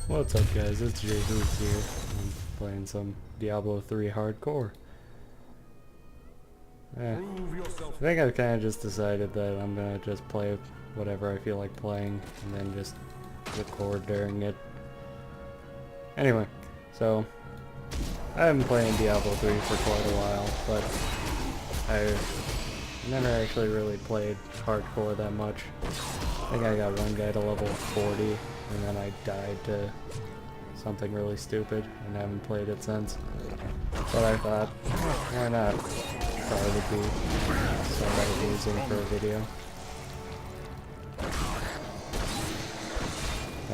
What's up guys, it's Jhoovs here. I'm playing some Diablo 3 hardcore. I think I've kind of just decided that I'm gonna just play whatever I feel like playing and then just record during it. Anyway, so I've been playing Diablo 3 for quite a while, but I've never actually really played hardcore that much. I think I got one guy to level 40 and then I died to something really stupid and haven't played it since. But I thought, why not? Probably would be somewhat amusing for a video.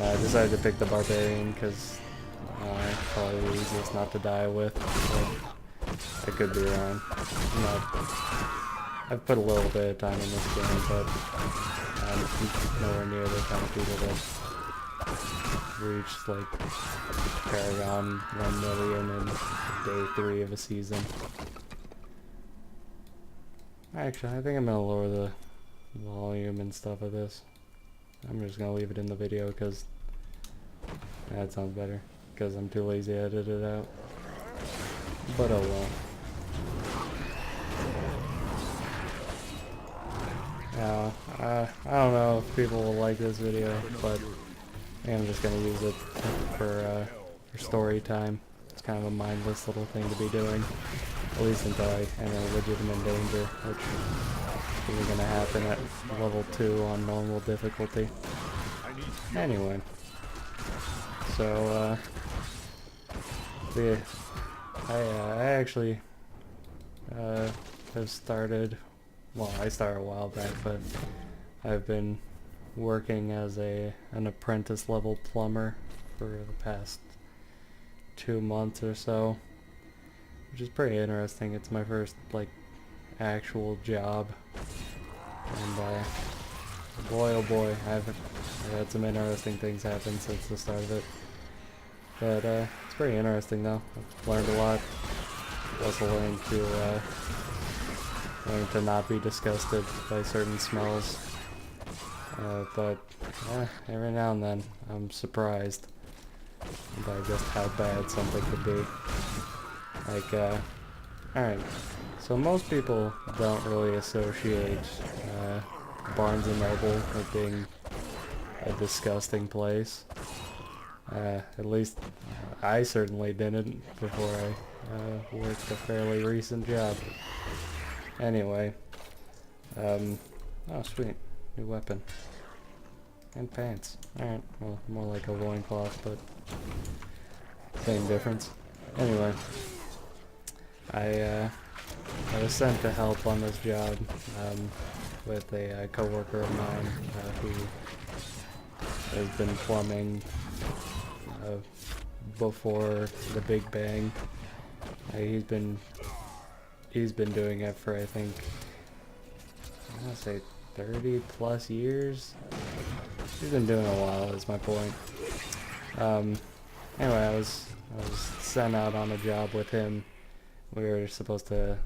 I decided to pick the barbarian because probably the easiest not to die with. But I could be wrong. I've put a little bit of time in this game, but I'm nowhere near the kind of people that reached like Paragon 1 million in day 3 of a season. Actually, I think I'm gonna lower the volume and stuff of this. I'm just gonna leave it in the video because that sounds better. Because I'm too lazy to edit it out. But oh well. Now, I don't know if people will like this video, but I'm just gonna use it for story time. It's kind of a mindless little thing to be doing, at least until I enter legitimate danger, which isn't gonna happen at level 2 on normal difficulty. Anyway, so I actually have started. Well, I started a while back, but I've been working as an apprentice level plumber for the past 2 months or so, which is pretty interesting. It's my first like actual job, and boy oh boy, I've had some interesting things happen since the start of it. But it's pretty interesting though. I've learned a lot. Also learned to not be disgusted by certain smells. But every now and then I'm surprised by just how bad something could be. Like, alright, so most people don't really associate Barnes & Noble with being a disgusting place. At least I certainly didn't before I worked a fairly recent job. Anyway, oh sweet, new weapon. And pants. Alright, well, more like a loincloth, but same difference. Anyway, I was sent to help on this job with a coworker of mine who has been plumbing before the Big Bang. He's been doing it for, I think, I want to say 30 plus years. He's been doing it a while, is my point. Anyway, I was sent out on a job with him. We were supposed to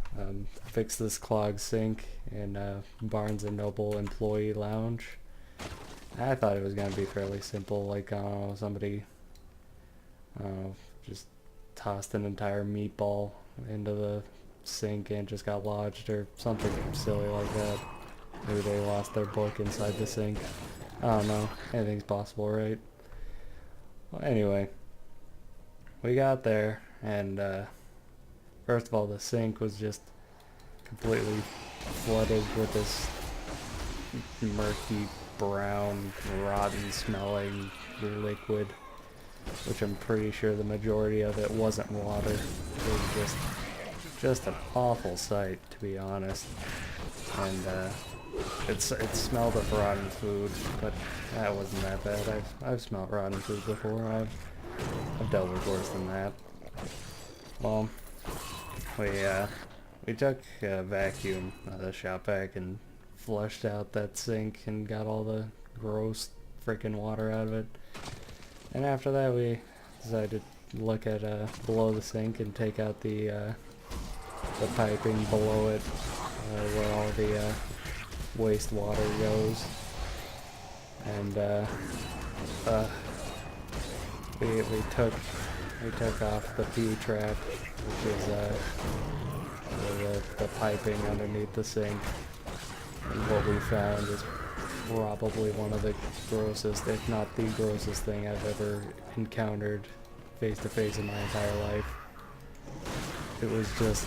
fix this clogged sink in Barnes & Noble employee lounge. I thought it was going to be fairly simple, like somebody just tossed an entire meatball into the sink and just got lodged or something silly like that. Maybe they lost their book inside the sink. I don't know. Anything's possible, right? Well, anyway, we got there, and first of all, the sink was just completely flooded with this murky, brown, rotten-smelling liquid, which I'm pretty sure the majority of it wasn't water. It was just an awful sight, to be honest. And it smelled of rotten food, but that wasn't that bad. I've smelled rotten food before. I've dealt with worse than that. Well, we took a vacuum out of the shop vac and flushed out that sink and got all the gross freaking water out of it. And after that, we decided to look at below the sink and take out the piping below it, where all the wastewater goes. And we took off the P trap, which is the piping underneath the sink, and what we found is probably one of the grossest, if not the grossest thing I've ever encountered face to face in my entire life. It was just,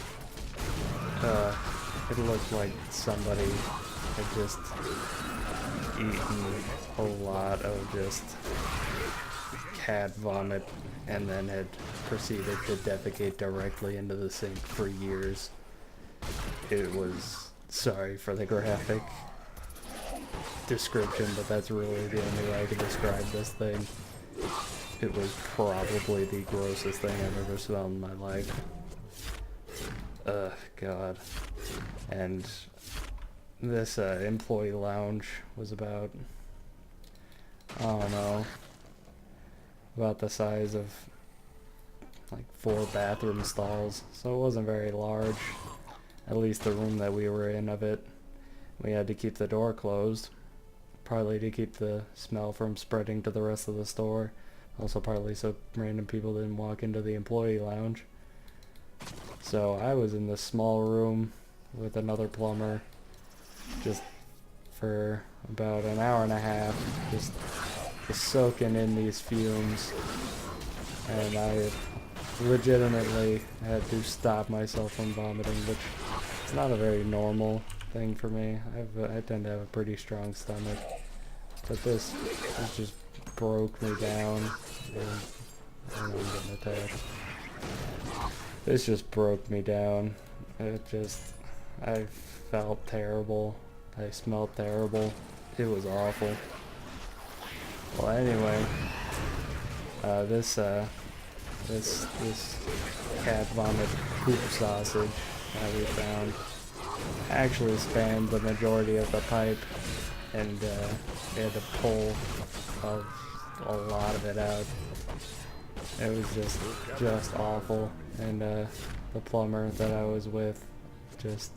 it looked like somebody had just eaten a lot of just cat vomit and then had proceeded to defecate directly into the sink for years. It was, sorry for the graphic description, but that's really the only way I can describe this thing. It was probably the grossest thing I've ever smelled in my life. Ugh, God. And this employee lounge was about, I don't know, about the size of like 4 bathroom stalls, so it wasn't very large. At least the room that we were in of it. We had to keep the door closed, partly to keep the smell from spreading to the rest of the store, also partly so random people didn't walk into the employee lounge. So I was in this small room with another plumber just for about an hour and a half, just soaking in these fumes, and I legitimately had to stop myself from vomiting, which is not a very normal thing for me. I tend to have a pretty strong stomach, but this just broke me down. And I'm getting attacked. This just broke me down. I felt terrible. I smelled terrible. It was awful. Well, anyway, this cat vomit poop sausage that we found actually spanned the majority of the pipe, and we had to pull a lot of it out. It was just awful, and the plumber that I was with just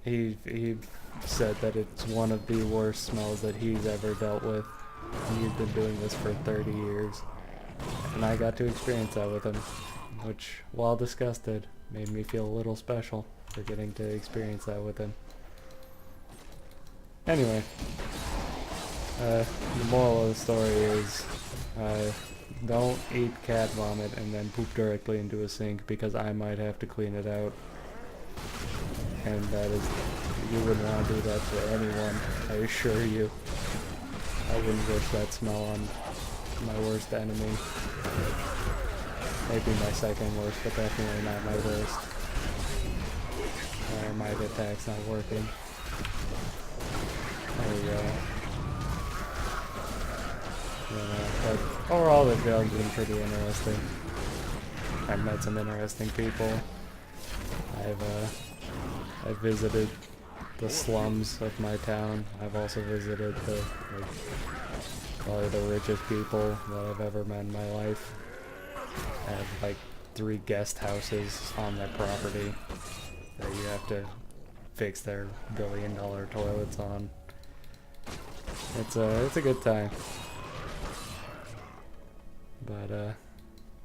he said that it's one of the worst smells that he's ever dealt with. He's been doing this for 30 years, and I got to experience that with him, which, while disgusted, made me feel a little special for getting to experience that with him. Anyway, the moral of the story is, don't eat cat vomit and then poop directly into a sink, because I might have to clean it out. And that is, you wouldn't want to do that to anyone, I assure you. I wouldn't wish that smell on my worst enemy. Maybe my second worst, but definitely not my worst. My attack's not working. There we go. But overall the job's been pretty interesting. I've met some interesting people. I've visited the slums of my town. I've also visited probably the richest people that I've ever met in my life. I have like 3 guest houses on their property that you have to fix their billion-dollar toilets on. It's a good time. But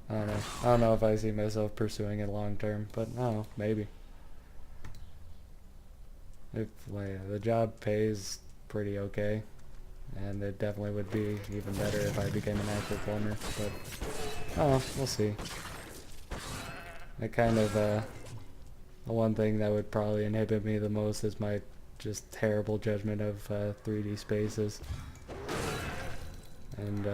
I don't know if I see myself pursuing it long term, but I don't know, maybe. If the job pays pretty okay, and it definitely would be even better if I became an actual plumber, but oh, we'll see. I kind of the one thing that would probably inhibit me the most is my just terrible judgment of 3D spaces, and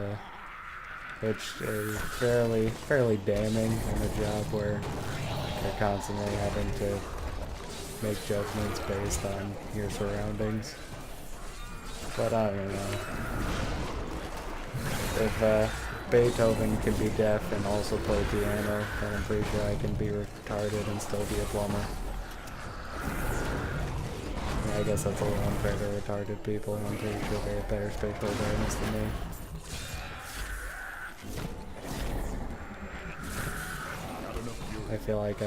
which is fairly damning in a job where you're constantly having to make judgments based on your surroundings. But I don't know. If Beethoven can be deaf and also play piano, then I'm pretty sure I can be retarded and still be a plumber. Yeah, I guess that's a little unfair to retarded people. I'm pretty sure they have better spatial awareness than me. I feel like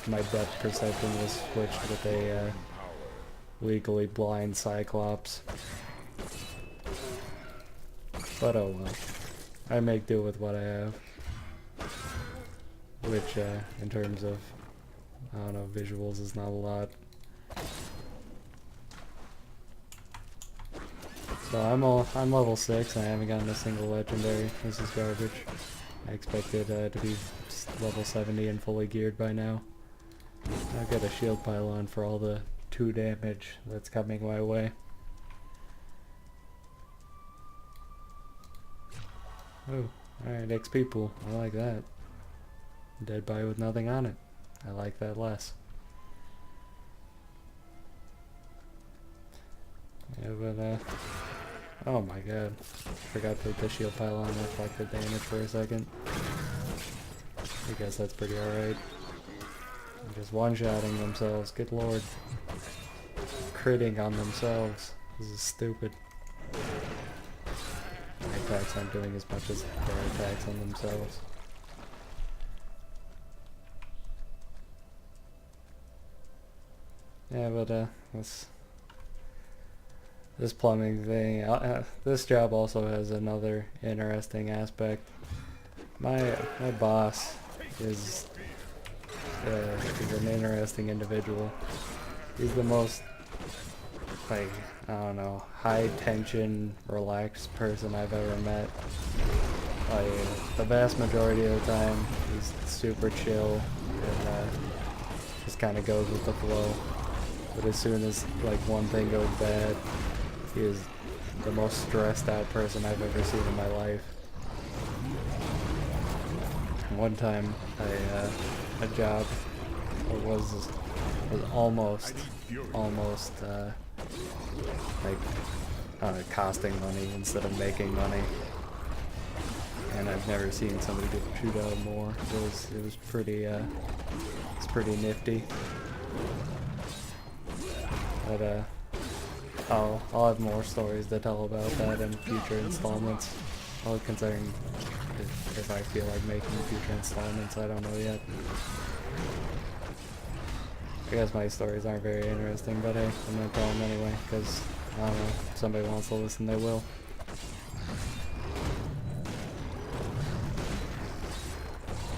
my depth perception was switched with a legally blind Cyclops. But oh well. I make do with what I have. Which, in terms of, I don't know, visuals is not a lot. So I'm level 6 and I haven't gotten a single legendary. This is garbage. I expected to be level 70 and fully geared by now. I'll get a shield pylon for all the 2 damage that's coming my way. Oh, alright, XP pool. I like that. Dead body with nothing on it. I like that less. Yeah, but oh my god. Forgot that the shield pylon reflected damage for a second. I guess that's pretty alright. Just one-shotting themselves, good lord. Critting on themselves. This is stupid. My attacks aren't doing as much as their attacks on themselves. Yeah, but this plumbing thing, this job also has another interesting aspect. My boss is an interesting individual. He's the most, like, I don't know, high tension, relaxed person I've ever met. Like, the vast majority of the time, he's super chill and just kind of goes with the flow. But as soon as, like, one thing goes bad, he is the most stressed out person I've ever seen in my life. One time, a job was almost like costing money instead of making money, and I've never seen somebody get chewed out more. It was pretty it's pretty nifty. But I'll have more stories to tell about that in future installments. Well, considering if I feel like making future installments, I don't know yet. I guess my stories aren't very interesting, but hey, I'm gonna tell them anyway, because, I don't know, if somebody wants to listen, they will.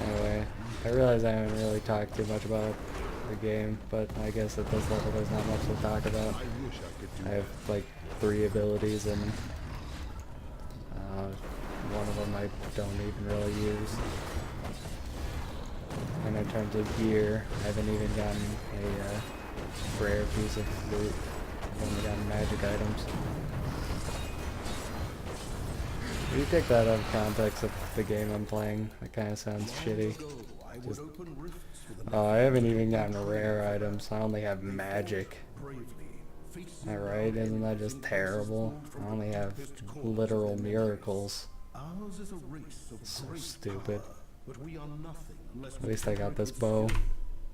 Anyway, I realize I haven't really talked too much about the game, but I guess at this level there's not much to talk about. I have like 3 abilities and one of them I don't even really use. And in terms of gear, I haven't even gotten a rare piece of loot. I've only gotten magic items. If you take that out of context of the game I'm playing, that kind of sounds shitty. Just, I haven't even gotten rare items, I only have magic. Alright, isn't that just terrible? I only have literal miracles. So stupid. At least I got this bow.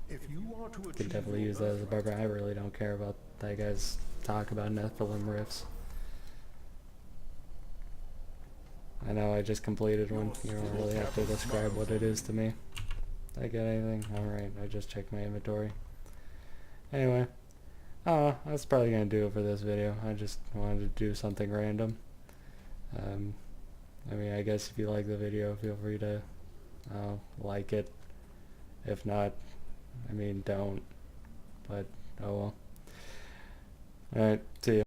Could definitely use that as a barbarian. I really don't care about that guy's talk about Nephilim rifts. I know I just completed one. You don't really have to describe what it is to me. Did I get anything? Alright, I just checked my inventory. Anyway. That's probably gonna do it for this video. I just wanted to do something random. I mean, I guess if you like the video, feel free to like it. If not, I mean, don't. But, oh well. Alright, see ya.